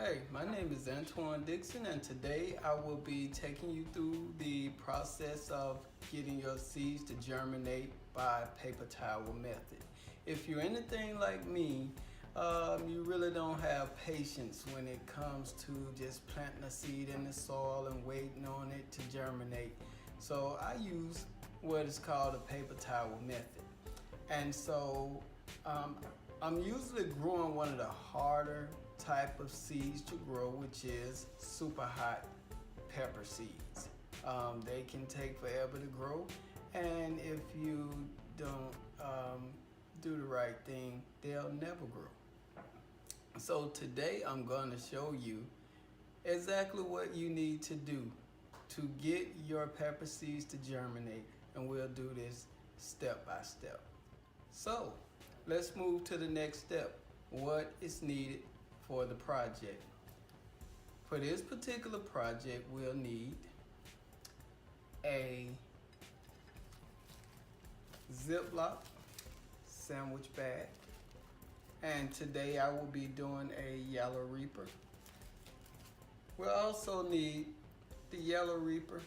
Hey, my name is Antoine Dixon, and today I will be taking you through the process of getting your seeds to germinate by paper towel method. If you're anything like me, you really don't have patience when it comes to just planting a seed in the soil and waiting on it to germinate. So I use what is called a paper towel method. And so I'm usually growing one of the harder type of seeds to grow, which is super hot pepper seeds. They can take forever to grow, and if you don't do the right thing, they'll never grow. So today I'm going to show you exactly what you need to do to get your pepper seeds to germinate, and we'll do this step by step. So let's move to the next step. What is needed for the project? For this particular project, we'll need a Ziploc sandwich bag, and today I will be doing a Yellow Reaper. We'll also need the Yellow Reaper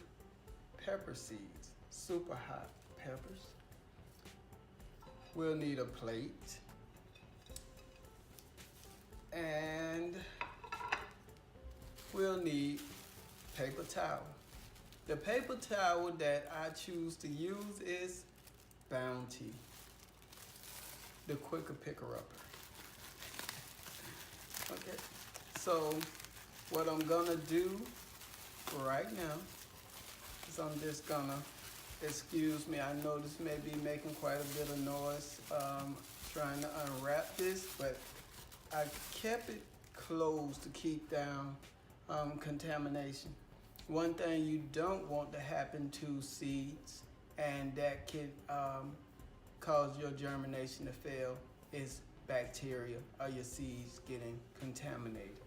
pepper seeds, super hot peppers. We'll need a plate, and we'll need paper towel. The paper towel that I choose to use is Bounty, the quicker picker-upper. Okay, so what I'm gonna do right now is I'm just gonna, excuse me, I know this may be making quite a bit of noise trying to unwrap this, but I kept it closed to keep down contamination. One thing you don't want to happen to seeds, and that can cause your germination to fail, is bacteria or your seeds getting contaminated.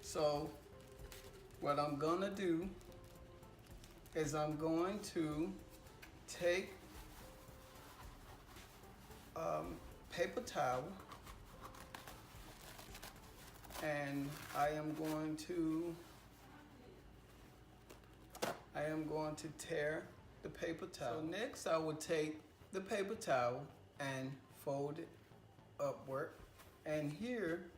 So what I'm gonna do is I'm going to take paper towel, and I am going to tear the paper towel. So next I will take the paper towel and fold it upward, and here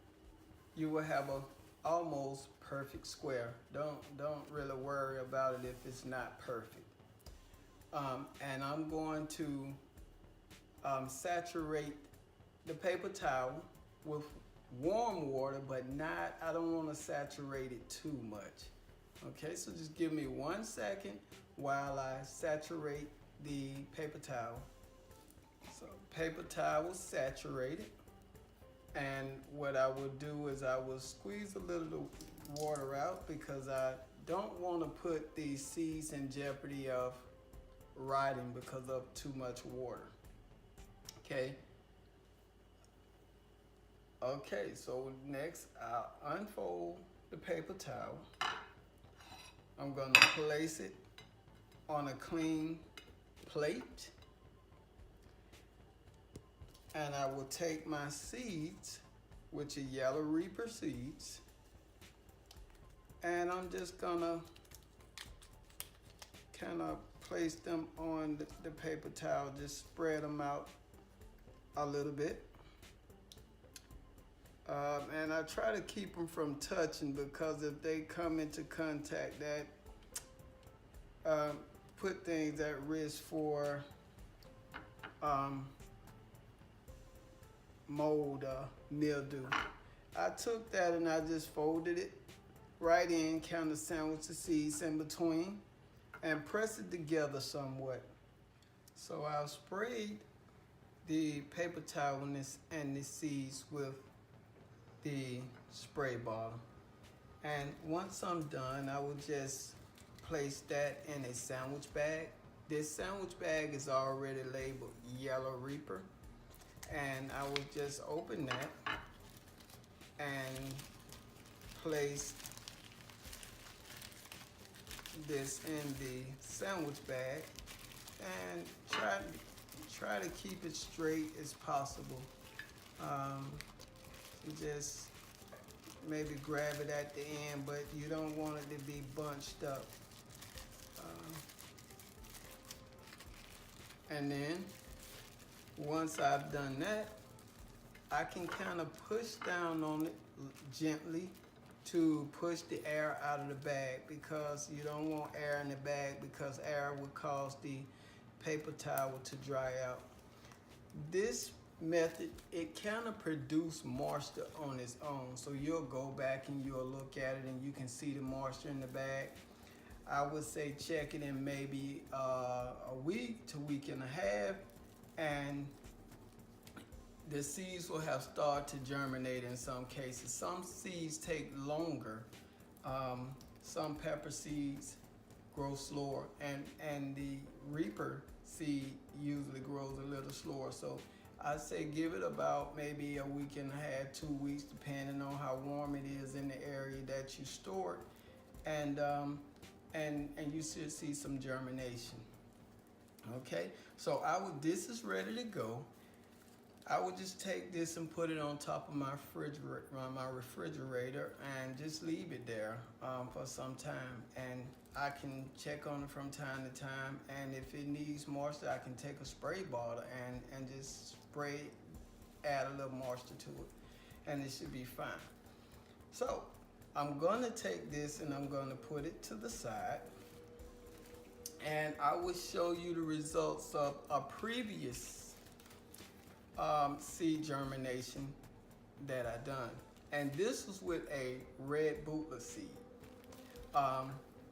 you will have a almost perfect square. Don't really worry about it if it's not perfect. And I'm going to saturate the paper towel with warm water, but I don't want to saturate it too much. Okay, so just give me 1 second while I saturate the paper towel. So paper towel saturated, and what I will do is I will squeeze a little water out because I don't want to put these seeds in jeopardy of rotting because of too much water. Okay. Okay, so next I'll unfold the paper towel. I'm going to place it on a clean plate, and I will take my seeds, which are Yellow Reaper seeds, and I'm just gonna kind of place them on the paper towel, just spread them out a little bit. And I try to keep them from touching, because if they come into contact, that put things at risk for mold or mildew. I took that and I just folded it right in, kind of sandwiched the seeds in between, and pressed it together somewhat. So I'll spray the paper towel and the seeds with the spray bottle, and once I'm done, I will just place that in a sandwich bag. This sandwich bag is already labeled Yellow Reaper, and I will just open that and place this in the sandwich bag, and try to keep it straight as possible. Just maybe grab it at the end, but you don't want it to be bunched up. And then once I've done that, I can kind of push down on it gently to push the air out of the bag, because you don't want air in the bag, because air would cause the paper towel to dry out. This method, it kind of produces moisture on its own. So you'll go back and you'll look at it and you can see the moisture in the bag. I would say check it in maybe a week to week and a half, and the seeds will have started to germinate in some cases. Some seeds take longer. Some pepper seeds grow slower, and the reaper seed usually grows a little slower. So I say give it about maybe a week and a half, 2 weeks, depending on how warm it is in the area that you store it, and you should see some germination. Okay, so this is ready to go. I would just take this and put it on top of my refrigerator and just leave it there for some time, and I can check on it from time to time, and if it needs moisture, I can take a spray bottle and just spray, add a little moisture to it, and it should be fine. So I'm gonna take this and I'm gonna put it to the side, and I will show you the results of a previous seed germination that I done. And this was with a red bootlet seed.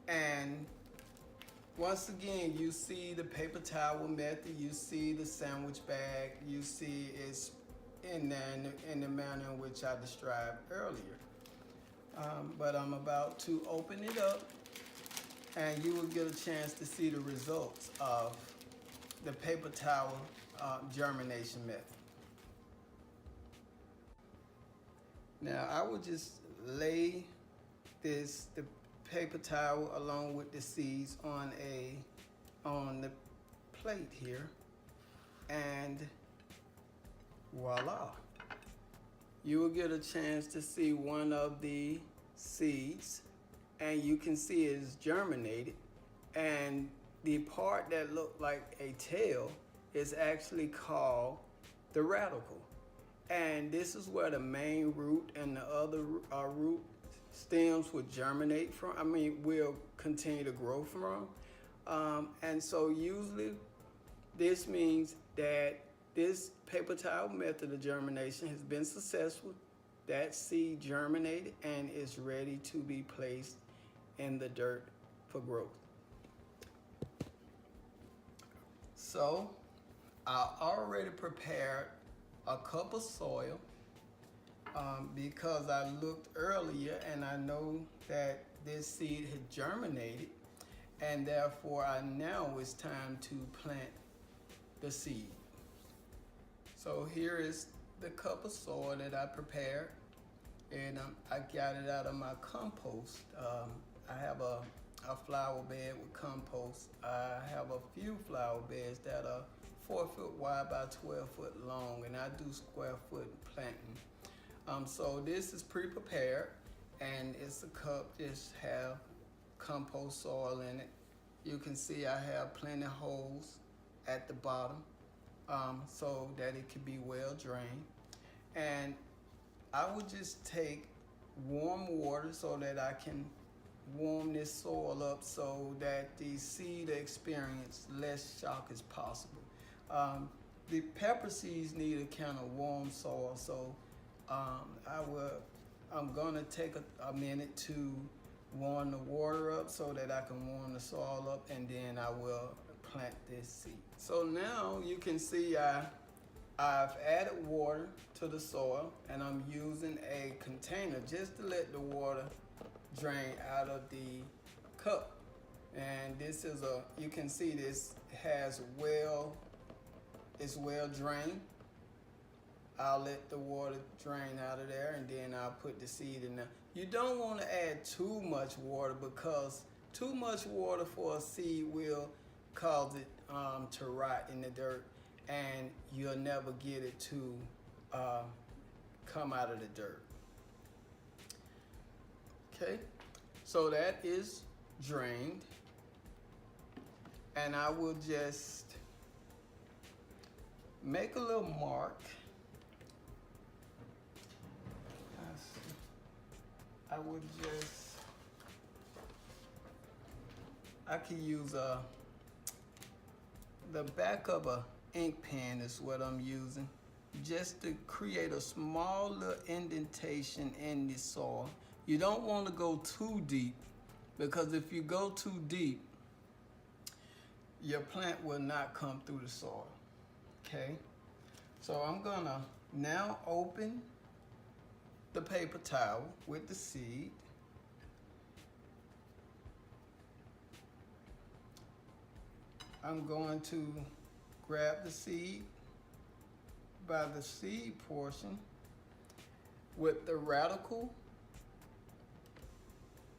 And once again, you see the paper towel method, you see the sandwich bag, you see it's in there in the manner in which I described earlier. But I'm about to open it up, and you will get a chance to see the results of the paper towel germination method. Now I will just lay the paper towel along with the seeds on the plate here, and voila. You will get a chance to see one of the seeds, and you can see it is germinated, and the part that looked like a tail is actually called the radicle. And this is where the main root and the other root stems will germinate from. Will continue to grow from. And so usually this means that this paper towel method of germination has been successful. That seed germinated and is ready to be placed in the dirt for growth. So I already prepared a cup of soil because I looked earlier and I know that this seed had germinated, and therefore now it's time to plant the seed. So here is the cup of soil that I prepared, and I got it out of my compost. I have a flower bed with compost. I have a few flower beds that are 4 foot wide by 12 foot long, and I do square foot planting. So this is pre-prepared, and it's a cup, just have compost soil in it. You can see I have plenty of holes at the bottom so that it can be well drained. And I would just take warm water so that I can warm this soil up so that the seed experience less shock as possible. The pepper seeds need a kind of warm soil, so I'm gonna take a minute to warm the water up so that I can warm the soil up, and then I will plant this seed. So now you can see I've added water to the soil, and I'm using a container just to let the water drain out of the cup. And this is you can see this has it's well drained. I'll let the water drain out of there, and then I'll put the seed in there. You don't want to add too much water, because too much water for a seed will cause it to rot in the dirt, and you'll never get it to come out of the dirt. Okay, so that is drained, and I will just make a little mark. I would just, I can use the back of a ink pen is what I'm using, just to create a small little indentation in the soil. You don't want to go too deep, because if you go too deep, your plant will not come through the soil. Okay, so I'm gonna now open the paper towel with the seed. I'm going to grab the seed by the seed portion with the radical.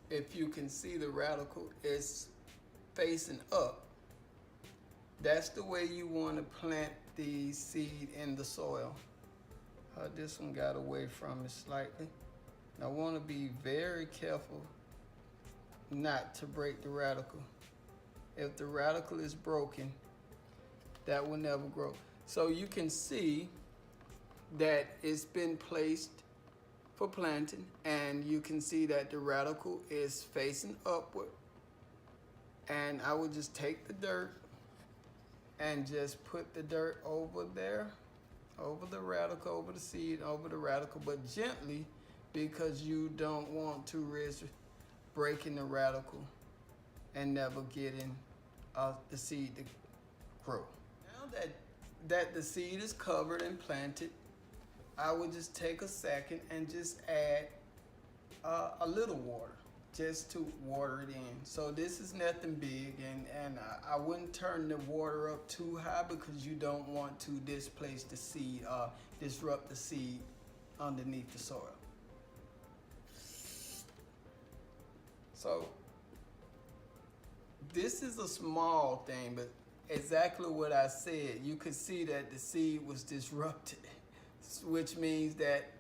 If you can see, the radical is facing up. That's the way you want to plant the seed in the soil. This one got away from it slightly. I want to be very careful not to break the radical. If the radical is broken, that will never grow. So you can see that it's been placed for planting, and you can see that the radical is facing upward. And I will just take the dirt and just put the dirt over there, over the radical, over the seed, over the radical, but gently, because you don't want to risk breaking the radical and never getting the seed to grow. Now that the seed is covered and planted, I would just take a second and just add a little water, just to water it in. So this is nothing big, and I wouldn't turn the water up too high, because you don't want to displace the seed, disrupt the seed underneath the soil. So this is a small thing, but exactly what I said. You could see that the seed was disrupted, which means that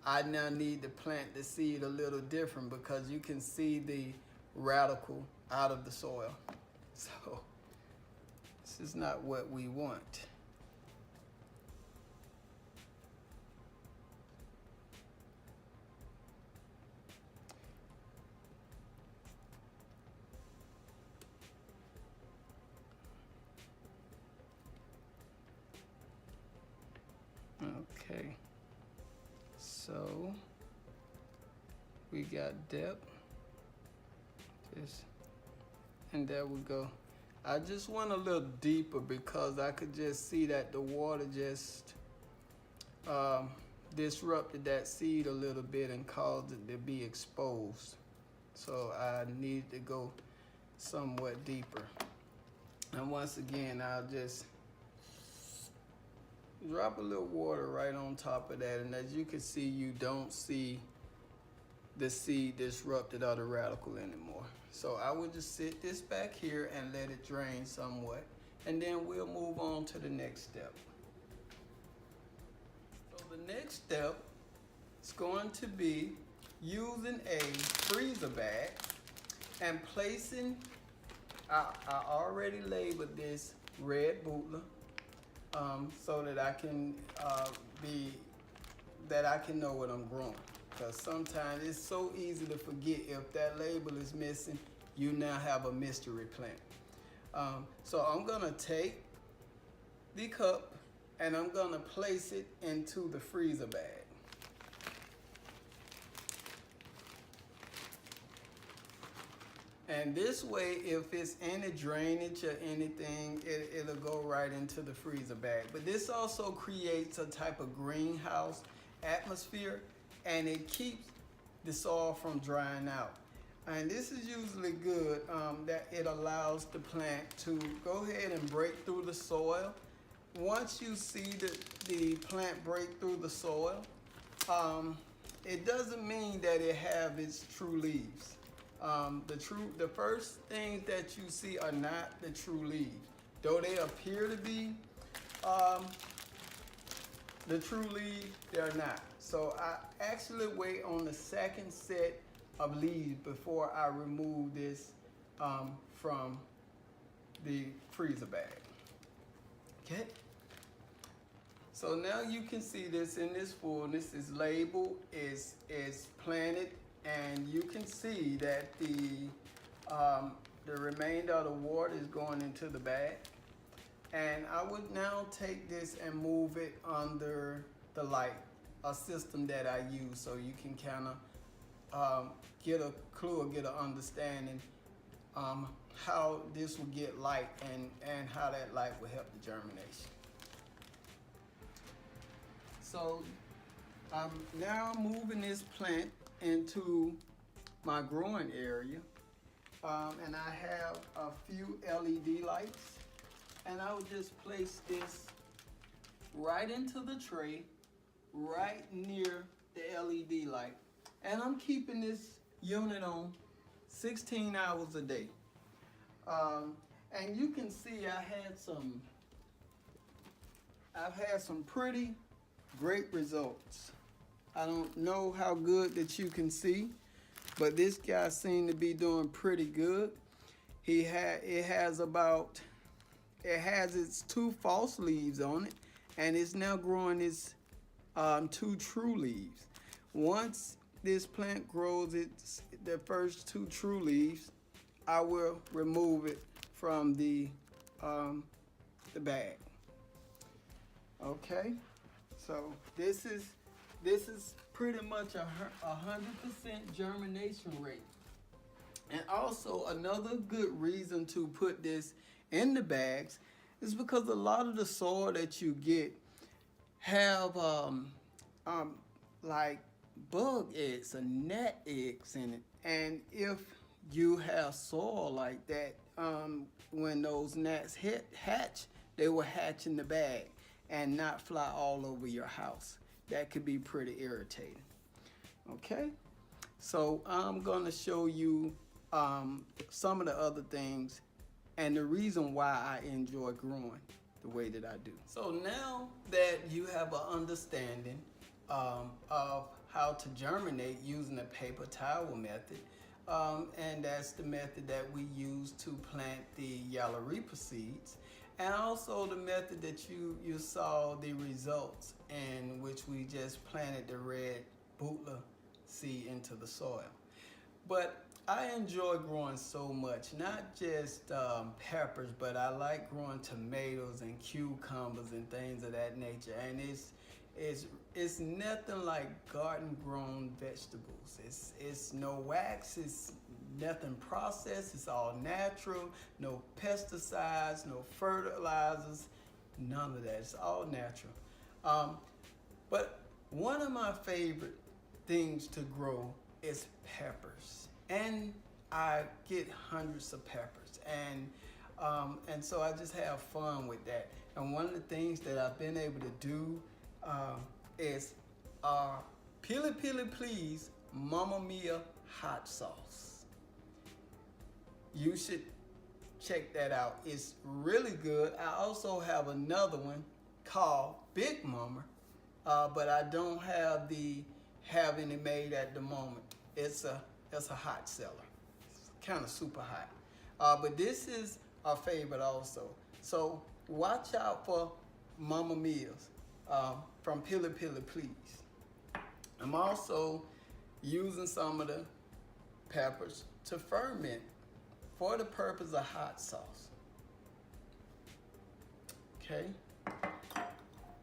I now need to plant the seed a little different, because you can see the radical out of the soil. So this is not what we want. Okay, so we got depth, and there we go. I just went a little deeper because I could just see that the water just disrupted that seed a little bit and caused it to be exposed. So I needed to go somewhat deeper. And once again, I'll just drop a little water right on top of that, and as you can see, you don't see the seed disrupted or the radical anymore. So I will just sit this back here and let it drain somewhat, and then we'll move on to the next step. So the next step is going to be using a freezer bag and placing, I already labeled this red bootler, so that I can know what I'm growing. Because sometimes it's so easy to forget. If that label is missing, you now have a mystery plant. So I'm gonna take the cup and I'm gonna place it into the freezer bag. And this way, if it's any drainage or anything, it'll go right into the freezer bag. But this also creates a type of greenhouse atmosphere, and it keeps the soil from drying out. And this is usually good, that it allows the plant to go ahead and break through the soil. Once you see the plant break through the soil, it doesn't mean that it have its true leaves. The first things that you see are not the true leaves. Though they appear to be the true leaves, they're not. So I actually wait on the second set of leaves before I remove this from the freezer bag. Okay. So now you can see this in this fullness. Is labeled, is planted, and you can see that the remainder of the water is going into the bag. And I would now take this and move it under the light, a system that I use, so you can kind of get a clue or get an understanding how this will get light and how that light will help the germination. So I'm now moving this plant into my growing area, and I have a few LED lights, and I will just place this right into the tray, right near the LED light, and I'm keeping this unit on 16 hours a day. And you can see I've had some pretty great results. I don't know how good that you can see, but this guy seemed to be doing pretty good. It has its 2 false leaves on it, and it's now growing its 2 true leaves. Once this plant grows the first 2 true leaves, I will remove it from the bag. Okay, so this is pretty much a 100% germination rate. And also another good reason to put this in the bags is because a lot of the soil that you get have like bug eggs or gnat eggs in it, and if you have soil like that, when those gnats hatch, they will hatch in the bag and not fly all over your house. That could be pretty irritating. Okay, so I'm gonna show you some of the other things and the reason why I enjoy growing the way that I do. So now that you have an understanding of how to germinate using the paper towel method, and that's the method that we use to plant the Yalaripa seeds, and also the method that you saw the results in, which we just planted the red Butler seed into the soil. But I enjoy growing so much, not just peppers, but I like growing tomatoes and cucumbers and things of that nature. And it's nothing like garden grown vegetables. It's no wax, it's nothing processed, it's all natural, no pesticides, no fertilizers, none of that. It's all natural. But one of my favorite things to grow is peppers. And I get hundreds of peppers, and so I just have fun with that. And one of the things that I've been able to do is Pili Pili Please Mamma Mia hot sauce. You should check that out. It's really good. I also have another one called Big Mama, but I don't have any made at the moment. It's a hot seller. It's kind of super hot. But this is our favorite also. So watch out for Mamma Mia's from Pili Pili Please. I'm also using some of the peppers to ferment for the purpose of hot sauce. Okay.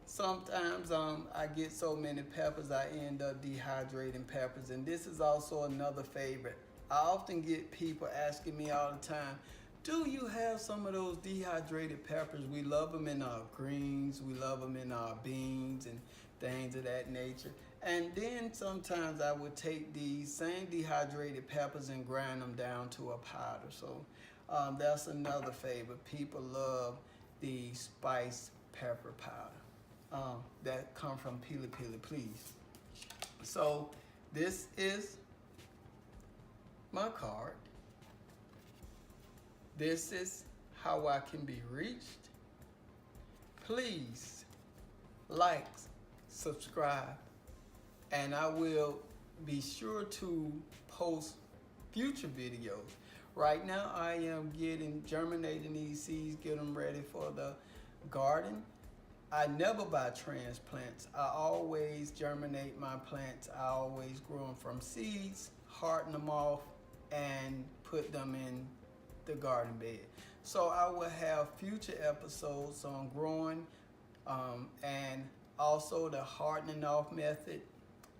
Sometimes I get so many peppers I end up dehydrating peppers, and this is also another favorite. I often get people asking me all the time, do you have some of those dehydrated peppers? We love them in our greens, we love them in our beans and things of that nature. And then sometimes I would take these same dehydrated peppers and grind them down to a powder. So that's another favorite. People love the spiced pepper powder. That come from Pili Pili Please. So this is my card. This is how I can be reached. Please like, subscribe, and I will be sure to post future videos. Right now I am germinating these seeds, get them ready for the garden. I never buy transplants. I always germinate my plants. I always grow them from seeds, harden them off, and put them in the garden bed. So I will have future episodes on growing and also the hardening off method,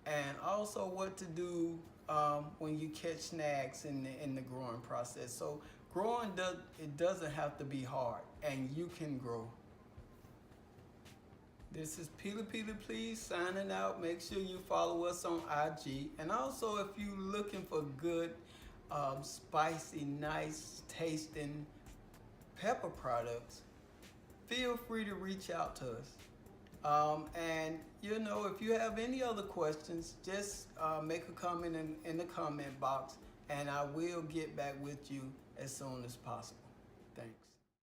and also what to do when you catch snags in the growing process. So growing doesn't have to be hard, and you can grow. This is Peter Please signing out. Make sure you follow us on IG. And also, if you're looking for good, spicy, nice tasting pepper products, feel free to reach out to us. And you know, if you have any other questions, just make a comment in the comment box, and I will get back with you as soon as possible. Thanks.